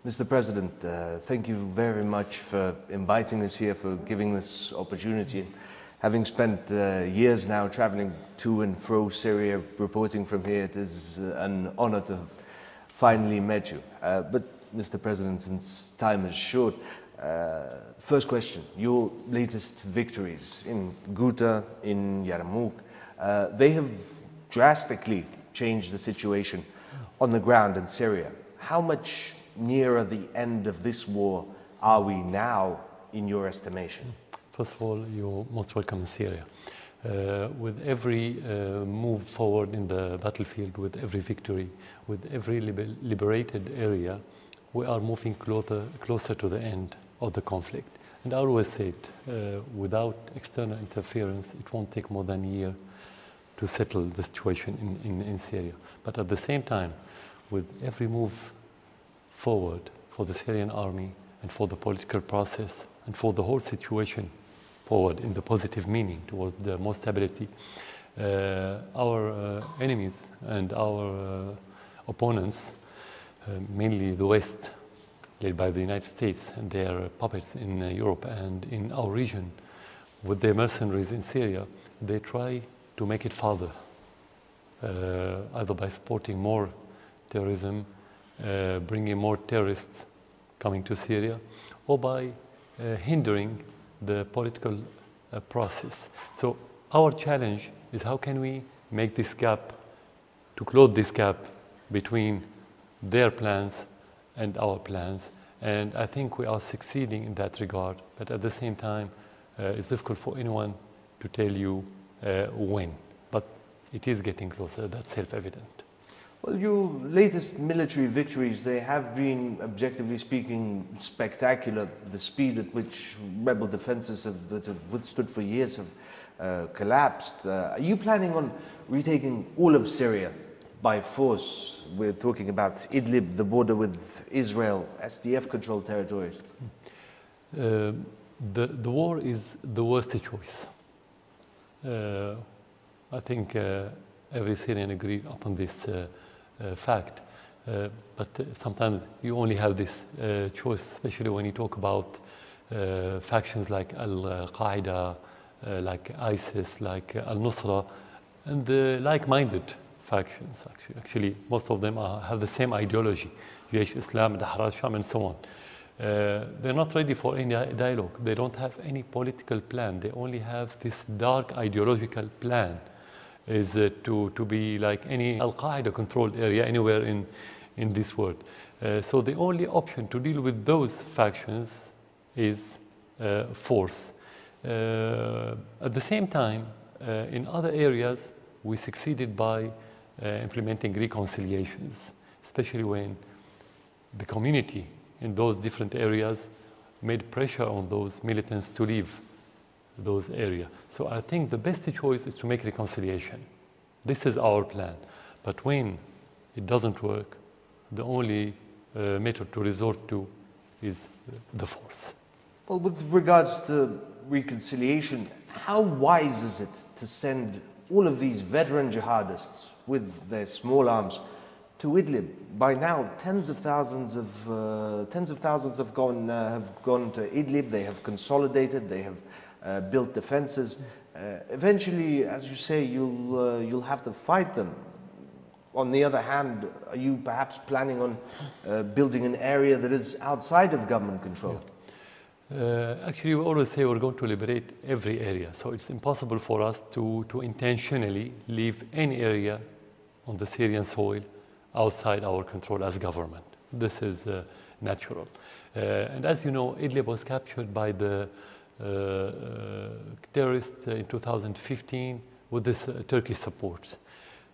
Mr. President, thank you very much for inviting us here, for giving this opportunity. Having spent years now traveling to and fro Syria, reporting from here, it is an honor to have finally met you. But Mr. President, since time is short, first question, your latest victories in Ghouta, in Yarmouk, they have drastically changed the situation on the ground in Syria. How much nearer the end of this war are we now, in your estimation? First of all, you're most welcome in Syria. With every move forward in the battlefield, with every victory, with every liberated area, we are moving closer to the end of the conflict. And I always said, without external interference, it won't take more than a year to settle the situation in Syria. But at the same time, with every move forward for the Syrian army and for the political process and for the whole situation forward in the positive meaning towards the more stability, our enemies and our opponents, mainly the West, led by the United States and their puppets in Europe and in our region, with their mercenaries in Syria, they try to make it further, either by supporting more terrorism, bringing more terrorists coming to Syria, or by hindering the political process. So our challenge is how can we make this gap, to close this gap between their plans and our plans. And I think we are succeeding in that regard, but at the same time, it's difficult for anyone to tell you when. But it is getting closer, that's self-evident. Well, your latest military victories, they have been, objectively speaking, spectacular. The speed at which rebel defenses that have withstood for years have collapsed. Are you planning on retaking all of Syria by force? We're talking about Idlib, the border with Israel, SDF-controlled territories. The war is the worst choice. I think every Syrian agreed upon this fact, but sometimes you only have this choice, especially when you talk about factions like Al-Qaeda, like ISIS, like Al-Nusra, and the like-minded factions. Actually, most of them have the same ideology, Jaish Islam, Al Sham, and so on. They're not ready for any dialogue. They don't have any political plan. They only have this dark ideological plan, is to be like any Al-Qaeda controlled area anywhere in this world. So the only option to deal with those factions is force. At the same time, in other areas, we succeeded by implementing reconciliations, especially when the community in those different areas made pressure on those militants to leave those areas. So I think the best choice is to make reconciliation. This is our plan. But when it doesn't work, the only method to resort to is the force. Well, with regards to reconciliation, how wise is it to send all of these veteran jihadists with their small arms to Idlib? By now, tens of thousands have gone to Idlib. They have consolidated. They have built defenses. Eventually, as you say, you'll have to fight them. On the other hand, are you perhaps planning on building an area that is outside of government control? Yeah. Actually, we always say we're going to liberate every area. So it's impossible for us to intentionally leave any area on the Syrian soil outside our control as government. This is natural. And as you know, Idlib was captured by the terrorists in 2015 with this Turkish support.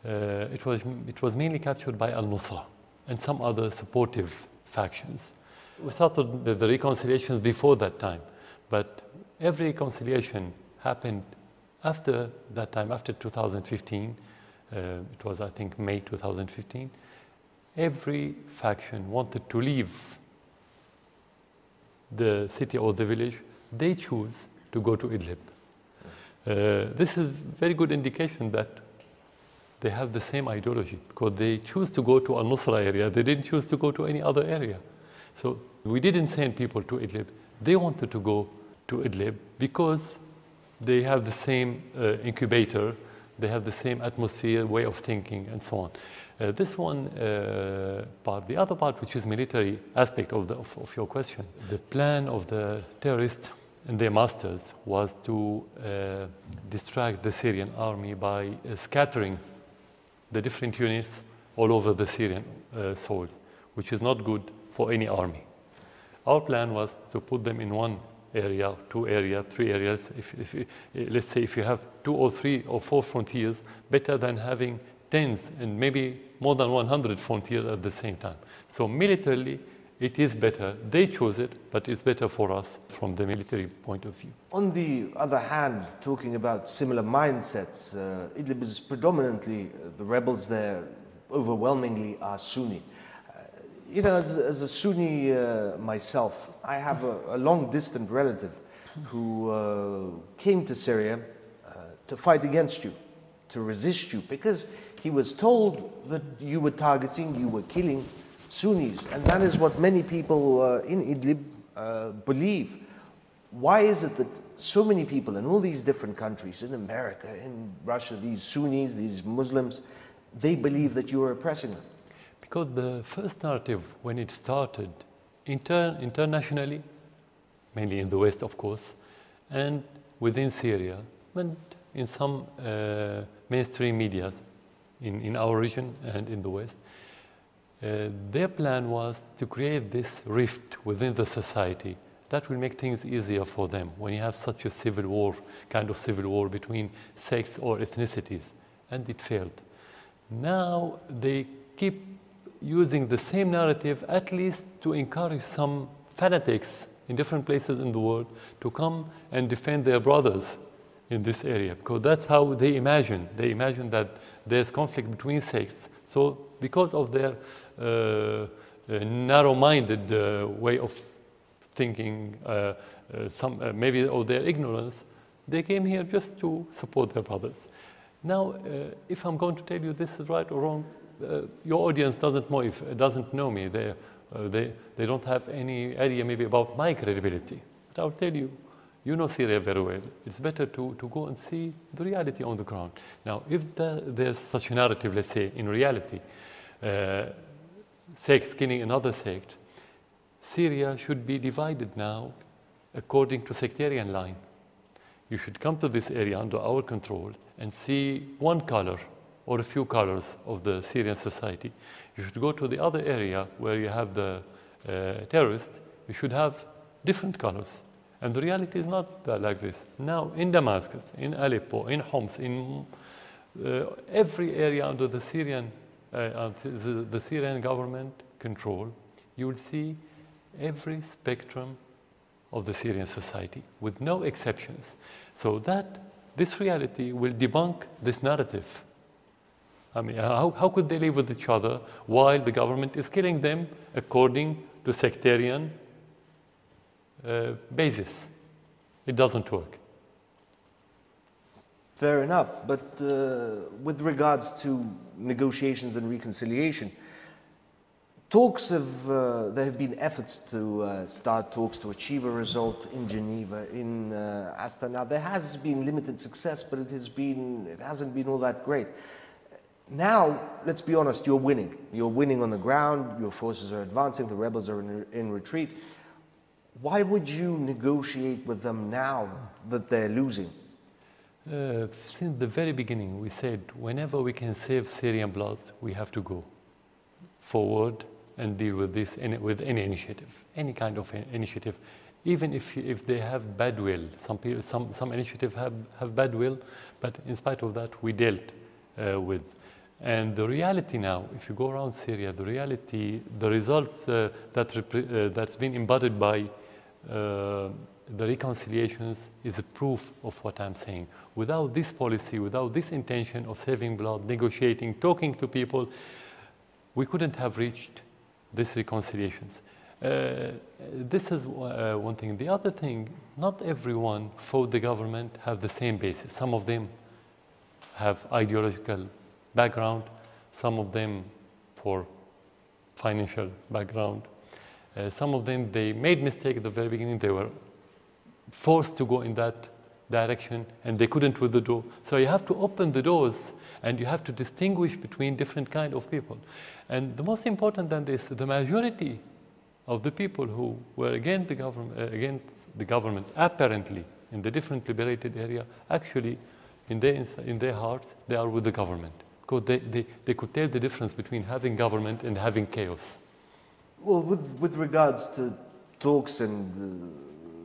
It was mainly captured by Al-Nusra and some other supportive factions. We started the reconciliations before that time, but every reconciliation happened after that time, after 2015. It was, I think, May 2015. Every faction wanted to leave the city or the village. They choose to go to Idlib. This is very good indication that they have the same ideology, because they choose to go to Al-Nusra area. They didn't choose to go to any other area. So we didn't send people to Idlib. They wanted to go to Idlib because they have the same incubator, they have the same atmosphere, way of thinking, and so on. This one part. The other part, which is military aspect of your question, the plan of the terrorists and their masters was to distract the Syrian army by scattering the different units all over the Syrian soil, which is not good for any army. Our plan was to put them in one area, 2 areas, 3 areas. Let's say if you have 2 or 3 or 4 frontiers, better than having tens and maybe more than 100 frontiers at the same time. So militarily, it is better. They chose it, but it's better for us from the military point of view. On the other hand, talking about similar mindsets, Idlib is predominantly, the rebels there overwhelmingly are Sunni. You know, as a Sunni myself, I have a long-distant relative who came to Syria to fight against you, to resist you, because he was told that you were targeting, you were killing Sunnis, and that is what many people in Idlib believe. Why is it that so many people in all these different countries, in America, in Russia, these Sunnis, these Muslims, they believe that you are oppressing them? Because the first narrative, when it started internationally, mainly in the West, of course, and within Syria, and in some mainstream media in our region and in the West, their plan was to create this rift within the society that will make things easier for them when you have such a civil war, kind of civil war between sects or ethnicities, and it failed. Now they keep using the same narrative, at least to encourage some fanatics in different places in the world to come and defend their brothers in this area, because that's how they imagine. They imagine that there's conflict between sects. So because of their narrow-minded way of thinking, maybe of their ignorance, they came here just to support their brothers. Now, if I'm going to tell you this is right or wrong, your audience doesn't know me. They don't have any idea maybe about my credibility. But I'll tell you, you know Syria very well. It's better to go and see the reality on the ground. Now, if there's such a narrative, let's say, in reality, sects killing another sect, Syria should be divided now according to sectarian line. You should come to this area under our control and see one color or a few colors of the Syrian society. You should go to the other area where you have the terrorists. You should have different colors. And the reality is not like this. Now, in Damascus, in Aleppo, in Homs, in every area under the Syrian government control, you will see every spectrum of the Syrian society, with no exceptions. So that this reality will debunk this narrative. I mean, how could they live with each other while the government is killing them according to sectarian basis? It doesn't work. Fair enough, but with regards to negotiations and reconciliation, there have been efforts to start talks to achieve a result in Geneva, in Astana. There has been limited success, but it hasn't been all that great. Now, let's be honest, you're winning. You're winning on the ground, your forces are advancing, the rebels are in retreat. Why would you negotiate with them now that they're losing? Since the very beginning, we said whenever we can save Syrian blood, we have to go forward and deal with this with any initiative, any kind of initiative, even if they have bad will. Some initiatives have bad will, but in spite of that, we dealt with. And the reality now, if you go around Syria, the reality, the results that's been embodied by the reconciliations is a proof of what I'm saying. Without this policy, without this intention of saving blood, negotiating, talking to people, we couldn't have reached these reconciliations. This is one thing. The other thing, not everyone for the government have the same basis. Some of them have ideological background, some of them for financial background. Some of them, they made mistake at the very beginning. They were forced to go in that direction, and they couldn't withdraw. So you have to open the doors, and you have to distinguish between different kind of people. And the most important than this, the majority of the people who were against the government, apparently in the different liberated area, actually in their hearts, they are with the government. Because they could tell the difference between having government and having chaos. Well, with regards to talks and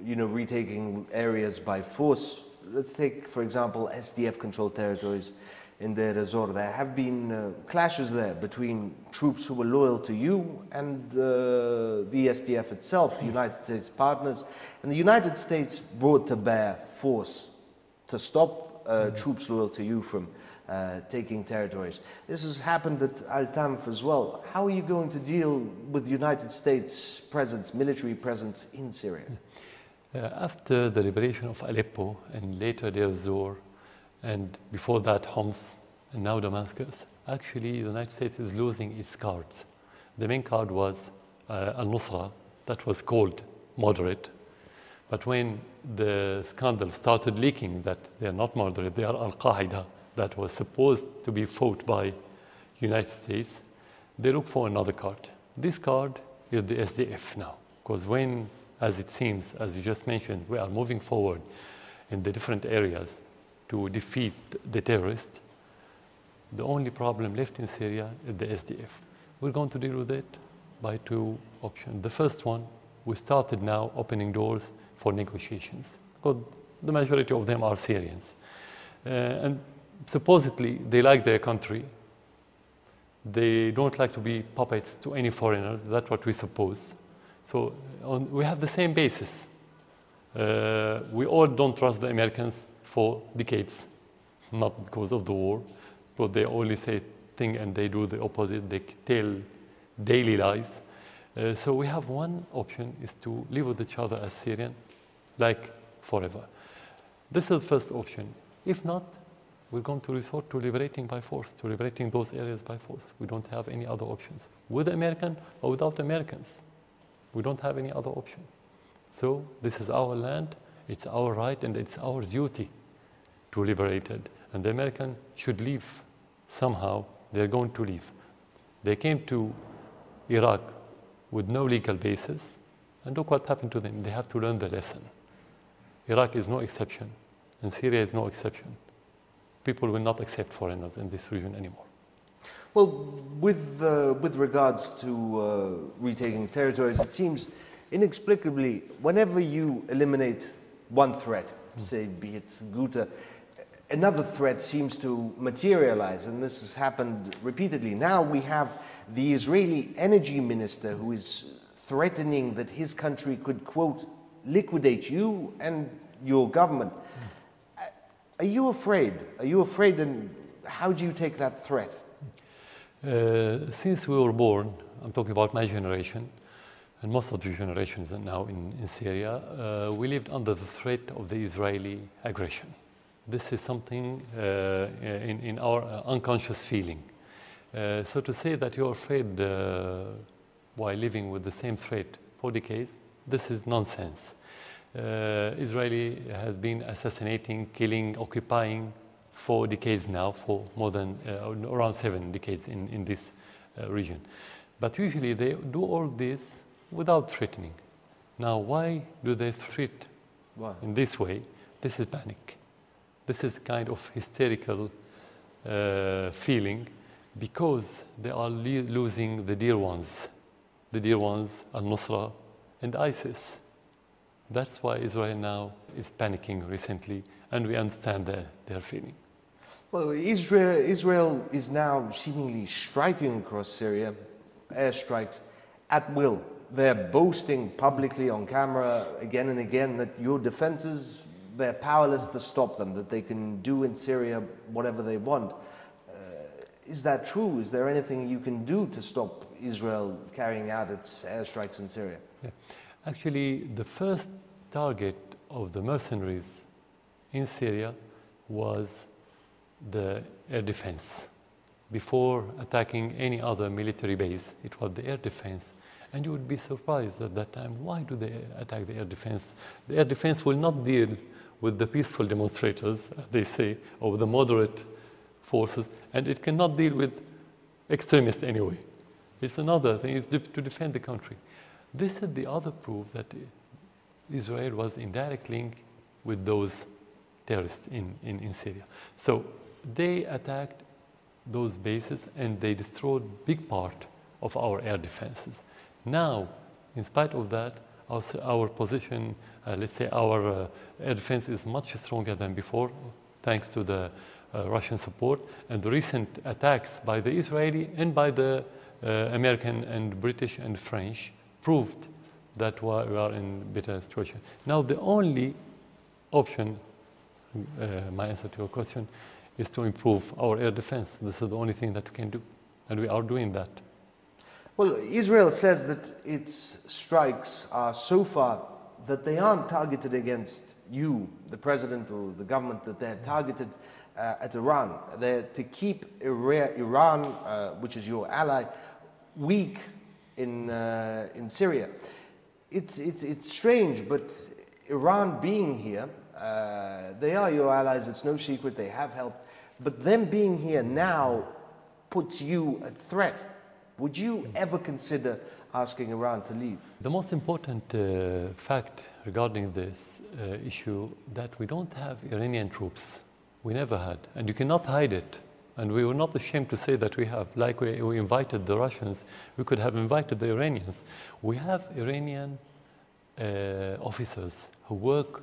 retaking areas by force, let's take, for example, SDF-controlled territories in Deir ez-Zor. There have been clashes there between troops who were loyal to you and the SDF itself, United States partners. And the United States brought to bear force to stop troops loyal to you from taking territories. This has happened at Al-Tanf as well. How are you going to deal with the United States presence, military presence in Syria? After the liberation of Aleppo and later Deir ez-Zor, and before that Homs and now Damascus, actually the United States is losing its cards. The main card was al-Nusra, that was called moderate. But when the scandal started leaking that they are not moderate, they are Al-Qaeda, that was supposed to be fought by United States, they look for another card. This card is the SDF now, because when, as it seems, as you just mentioned, we are moving forward in the different areas to defeat the terrorists, the only problem left in Syria is the SDF. We're going to deal with it by two options. The first one, we started now opening doors for negotiations, because the majority of them are Syrians. And supposedly, they like their country. They don't like to be puppets to any foreigners. That's what we suppose. So we have the same basis. We all don't trust the Americans for decades, not because of the war, but they only say thing and they do the opposite. They tell daily lies. So we have one option is to live with each other as Syrian, like forever. This is the first option. If not, we're going to resort to liberating by force, to liberating those areas by force. We don't have any other options. With American or without Americans, we don't have any other option. So this is our land, it's our right, and it's our duty to liberate it. And the American should leave somehow. They're going to leave. They came to Iraq with no legal basis, and look what happened to them. They have to learn the lesson. Iraq is no exception, and Syria is no exception. People will not accept foreigners in this region anymore. Well, with regards to retaking territories, it seems inexplicably, whenever you eliminate one threat, say be it Ghouta, another threat seems to materialize, and this has happened repeatedly. Now we have the Israeli energy minister who is threatening that his country could, quote, liquidate you and your government. Are you afraid? Are you afraid, and how do you take that threat? Since we were born, I'm talking about my generation, and most of the generations now in Syria, we lived under the threat of the Israeli aggression. This is something in our unconscious feeling. So to say that you're afraid while living with the same threat for decades, this is nonsense. Israeli has been assassinating, killing, occupying for decades now, for more than around 7 decades in this region. But usually they do all this without threatening. Now, why do they threat in this way? This is panic. This is kind of hysterical feeling because they are losing the dear ones, Al-Nusra and ISIS. That's why Israel now is panicking recently, and we understand their feeling. Well, Israel is now seemingly striking across Syria, airstrikes at will. They're boasting publicly on camera again and again that your defenses, they're powerless to stop them, that they can do in Syria whatever they want. Is that true? Is there anything you can do to stop Israel carrying out its airstrikes in Syria? Yeah. Actually, the first target of the mercenaries in Syria was the air defense. Before attacking any other military base, it was the air defense. And you would be surprised at that time, why do they attack the air defense? The air defense will not deal with the peaceful demonstrators, as they say, or with the moderate forces, and it cannot deal with extremists anyway. It's another thing, it's to defend the country. This is the other proof that Israel was in direct link with those terrorists in Syria. So they attacked those bases and they destroyed big part of our air defenses. Now, in spite of that, our position, let's say our air defense is much stronger than before, thanks to the Russian support. And the recent attacks by the Israeli and by the American and British and French proved that we are in a better situation. Now, the only option, my answer to your question, is to improve our air defense. This is the only thing that we can do, and we are doing that. Well, Israel says that its strikes are so far that they aren't targeted against you, the president or the government, that they're targeted at Iran. They're to keep Iran, which is your ally, weak in Syria. It's strange, but Iran being here, they are your allies, it's no secret, they have helped, but them being here now puts you at threat. Would you ever consider asking Iran to leave? The most important fact regarding this issue that we don't have Iranian troops. We never had, and you cannot hide it. And we were not ashamed to say that we have. Like we invited the Russians, we could have invited the Iranians. We have Iranian officers who work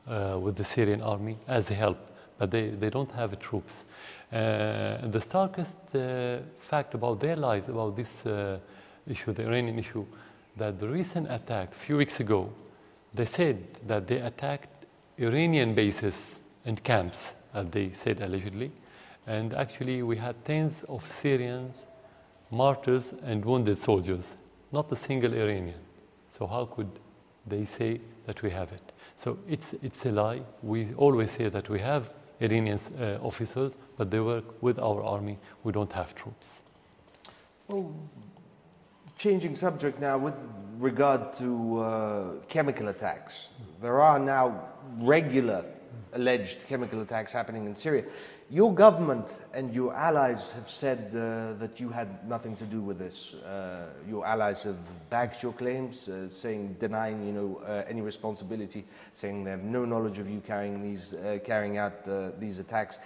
with the Syrian army as help, but they don't have troops. And the starkest fact about their lives, about this issue, the Iranian issue, that the recent attack a few weeks ago, they said that they attacked Iranian bases and camps, as they said allegedly. And actually we had tens of Syrians, martyrs and wounded soldiers, not a single Iranian. So how could they say that we have it? So it's a lie. We always say that we have Iranian officers, but they work with our army. We don't have troops. Well, changing subject now with regard to chemical attacks. There are now regular alleged chemical attacks happening in Syria. Your government and your allies have said that you had nothing to do with this. Your allies have backed your claims, denying any responsibility, saying they have no knowledge of you carrying out these attacks.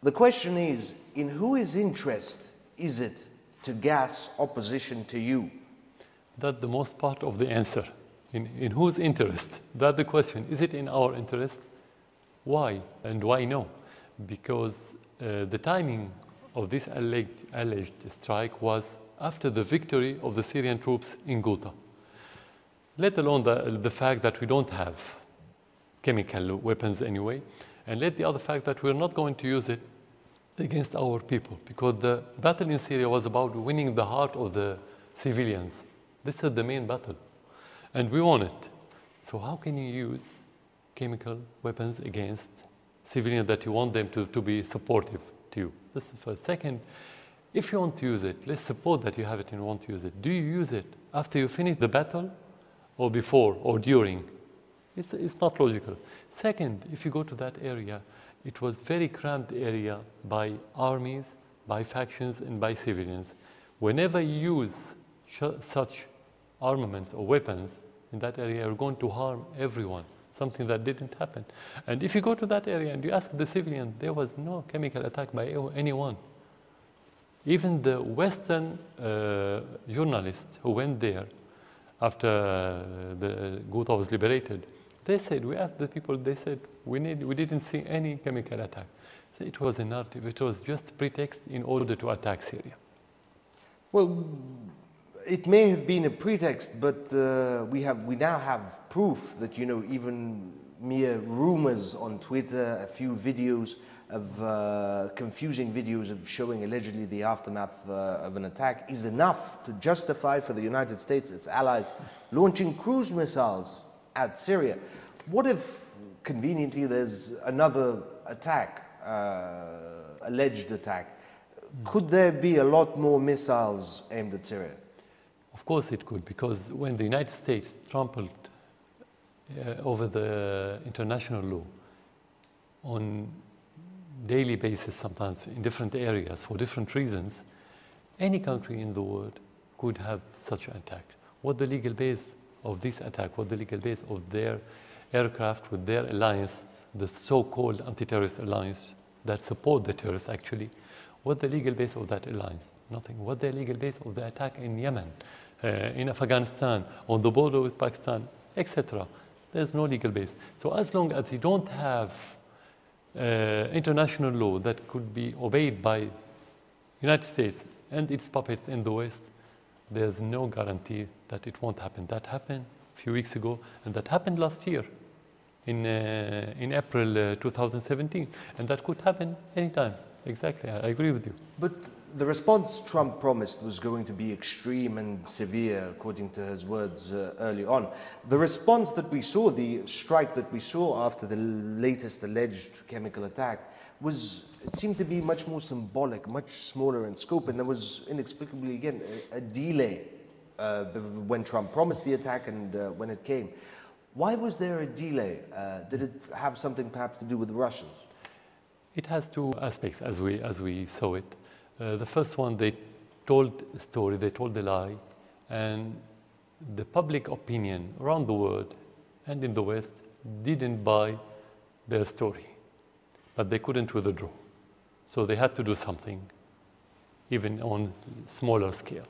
The question is, in whose interest is it to gas opposition to you? That's the most part of the answer. In whose interest? That's the question. Is it in our interest? Why? And why no? Because the timing of this alleged strike was after the victory of the Syrian troops in Ghouta. Let alone the fact that we don't have chemical weapons anyway, and let the other fact that we're not going to use it against our people, because the battle in Syria was about winning the heart of the civilians. This is the main battle, and we won it. So how can you use chemical weapons against civilians that you want them to be supportive to you? This is first. Second, if you want to use it, let's suppose that you have it and you want to use it. Do you use it after you finish the battle or before or during? It's not logical. Second, if you go to that area, it was very cramped area by armies, by factions, and by civilians. Whenever you use such armaments or weapons in that area, you're going to harm everyone, something that didn't happen. And if you go to that area and you ask the civilian, there was no chemical attack by anyone. Even the Western journalists who went there after the Ghouta was liberated, they said, we asked the people, they said, we didn't see any chemical attack. So it was a narrative, it was just pretext in order to attack Syria. Well, it may have been a pretext, but we now have proof that, even mere rumors on Twitter, a few videos of confusing videos of showing allegedly the aftermath of an attack is enough to justify for the United States, its allies, launching cruise missiles at Syria. What if, conveniently, there's another attack, alleged attack? Could there be a lot more missiles aimed at Syria? Of course it could, because when the United States trampled over the international law on daily basis, sometimes in different areas for different reasons, any country in the world could have such an attack. What the legal base of this attack, what the legal base of their aircraft with their alliance, the so-called anti-terrorist alliance that support the terrorists actually, what the legal base of that alliance? Nothing. What the legal base of the attack in Yemen, in Afghanistan, on the border with Pakistan, etc. There's no legal base. So as long as you don't have international law that could be obeyed by United States and its puppets in the West, there's no guarantee that it won't happen. That happened a few weeks ago, and that happened last year in April 2017, and that could happen anytime. Exactly, I agree with you. But the response Trump promised was going to be extreme and severe, according to his words early on. The response that we saw, the strike that we saw after the latest alleged chemical attack, it seemed to be much more symbolic, much smaller in scope, and there was inexplicably, again, a delay when Trump promised the attack and when it came. Why was there a delay? Did it have something perhaps to do with the Russians? It has two aspects as we saw it. The first one, they told a story, they told a lie, and the public opinion around the world and in the West didn't buy their story, but they couldn't withdraw. So they had to do something, even on smaller scale.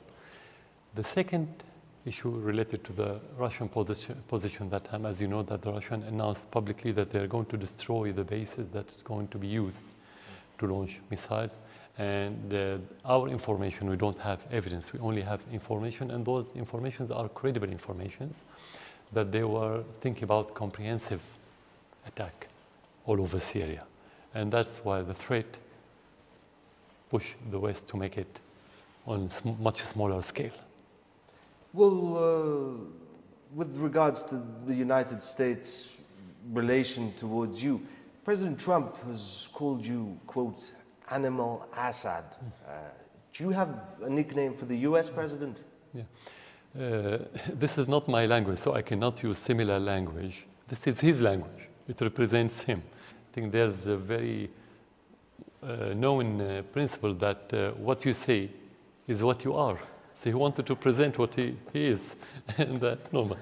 The second issue related to the Russian position that time, as you know, that the Russians announced publicly that they're going to destroy the bases that's going to be used to launch missiles. And our information, we don't have evidence, we only have information, and those informations are credible informations, that they were thinking about comprehensive attack all over Syria. And that's why the threat pushed the West to make it on much smaller scale. Well, with regards to the United States' relation towards you, President Trump has called you, quote, Animal Assad. Do you have a nickname for the US president? Yeah. This is not my language, so I cannot use similar language. This is his language. It represents him. I think there's a very known principle that what you say is what you are. So he wanted to present what he is, and that's normal.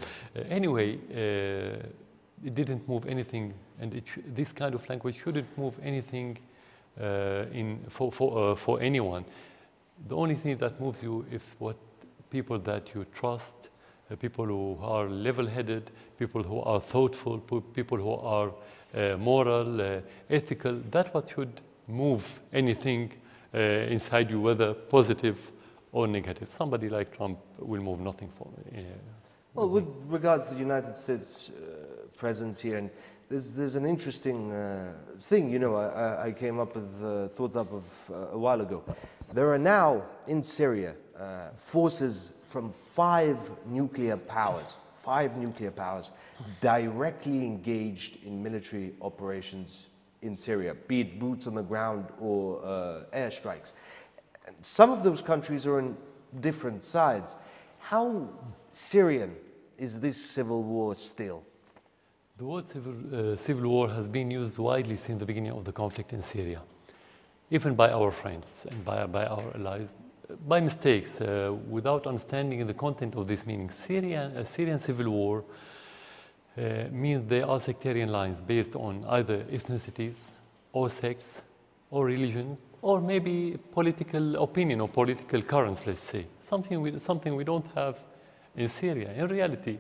Anyway, it didn't move anything, and this kind of language shouldn't move anything for anyone. The only thing that moves you is what people that you trust, people who are level-headed, people who are thoughtful, people who are moral, ethical. That's what should move anything inside you, whether positive or negative. Somebody like Trump will move nothing for me. Well, with regards to the United States presence here, and there's an interesting thing, you know, I came up with thoughts up of a while ago. There are now in Syria forces from five nuclear powers directly engaged in military operations in Syria, be it boots on the ground or airstrikes. Some of those countries are on different sides. How Syrian is this civil war still? The word civil war has been used widely since the beginning of the conflict in Syria, even by our friends and by our allies, by mistakes, without understanding the content of this meaning. Syrian civil war means there are sectarian lines based on either ethnicities or sects or religion, or maybe political opinion or political currents, let's say. Something we don't have in Syria. In reality,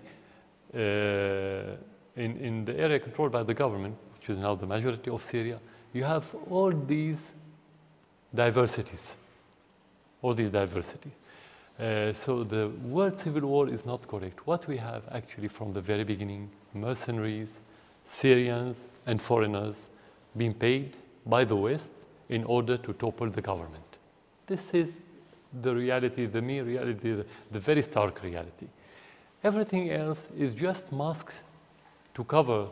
in the area controlled by the government, which is now the majority of Syria, you have all these diversities. So the word civil war is not correct. What we have actually from the very beginning, mercenaries, Syrians, and foreigners being paid by the West in order to topple the government. This is the reality, the mere reality, the very stark reality. Everything else is just masks to cover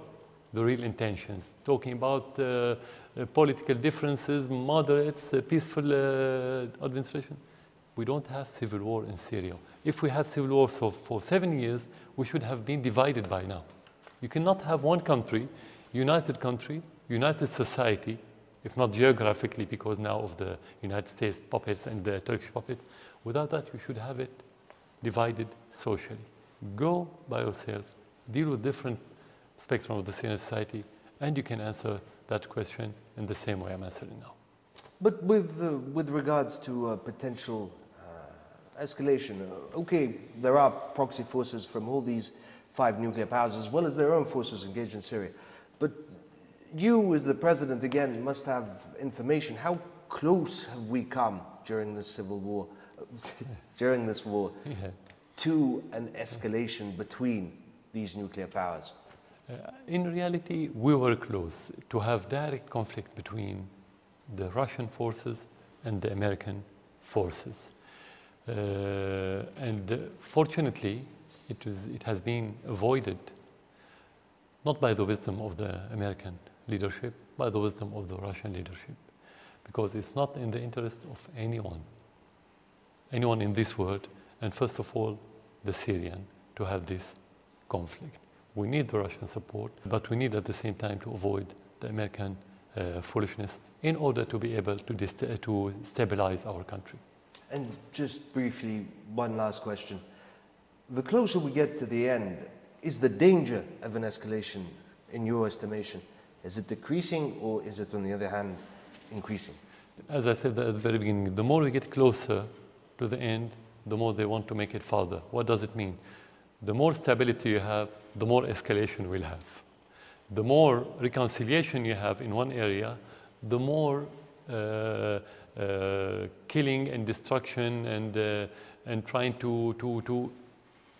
the real intentions, talking about political differences, moderates, peaceful administration. we don't have civil war in Syria. If we have civil war for 7 years, we should have been divided by now. You cannot have one country, united society, if not geographically because now of the United States puppets and the Turkish puppet. Without that, you should have it divided socially. Go by yourself, deal with different spectrum of the Syrian society, and you can answer that question in the same way I'm answering now. But with regards to potential escalation, okay, there are proxy forces from all these 5 nuclear powers as well as their own forces engaged in Syria. But you, as the president, again, must have information. How close have we come during this civil war, during this war, to an escalation between these nuclear powers? In reality, we were close to have direct conflict between the Russian forces and the American forces. Fortunately, it has been avoided, not by the wisdom of the American leadership, by the wisdom of the Russian leadership, because it's not in the interest of anyone in this world, and first of all, the Syrian, to have this conflict. We need the Russian support, but we need at the same time to avoid the American foolishness in order to be able to stabilize our country. And just briefly, one last question. The closer we get to the end, is the danger of an escalation, in your estimation, is it decreasing or is it, on the other hand, increasing? As I said at the very beginning, the more we get closer to the end, the more they want to make it farther. What does it mean? The more stability you have, the more escalation we'll have. The more reconciliation you have in one area, the more killing and destruction and trying to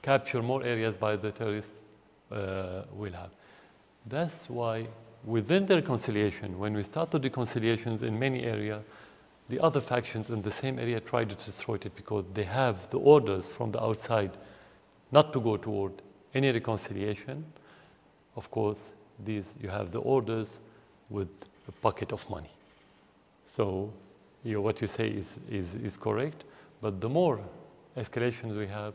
capture more areas by the terrorists will have. That's why within the reconciliation, when we started reconciliations in many areas, the other factions in the same area tried to destroy it because they have the orders from the outside not to go toward any reconciliation. Of course, you have the orders with a bucket of money. So what you say is correct, but the more escalations we have,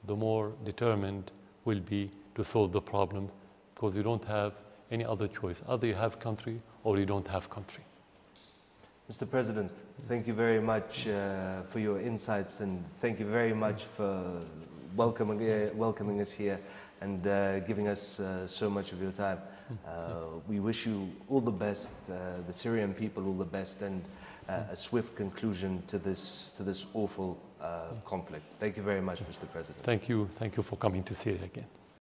the more determined we'll be to solve the problem, because you don't have any other choice. Either you have country or you don't have country. Mr. President, thank you very much for your insights, and thank you very much for welcoming us here and giving us so much of your time. We wish you all the best, the Syrian people all the best, and a swift conclusion to this awful conflict. Thank you very much, Mr. President. Thank you for coming to Syria again.